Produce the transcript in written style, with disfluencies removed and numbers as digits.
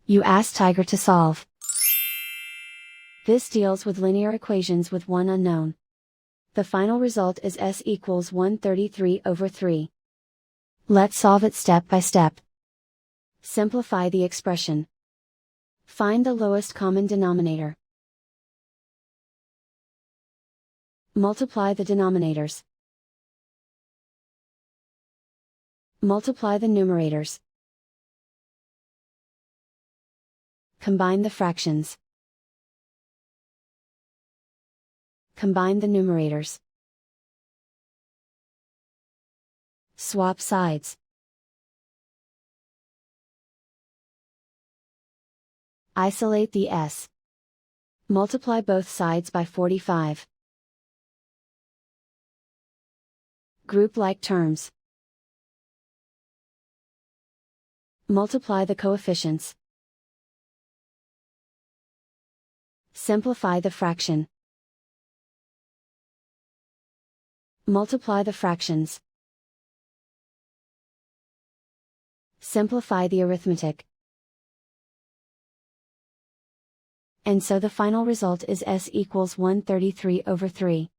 You ask Tiger to solve. This deals with linear equations with one unknown. The final result is s equals 133/3. Let's solve it step by step. Simplify the expression. Find the lowest common denominator. Multiply the denominators. Multiply the numerators. Combine the fractions. Combine the numerators. Swap sides. Isolate the s. Multiply both sides by 45. Group like terms. Multiply the coefficients. Simplify the fraction. Multiply the fractions. Simplify the arithmetic. And so the final result is s equals 133/3.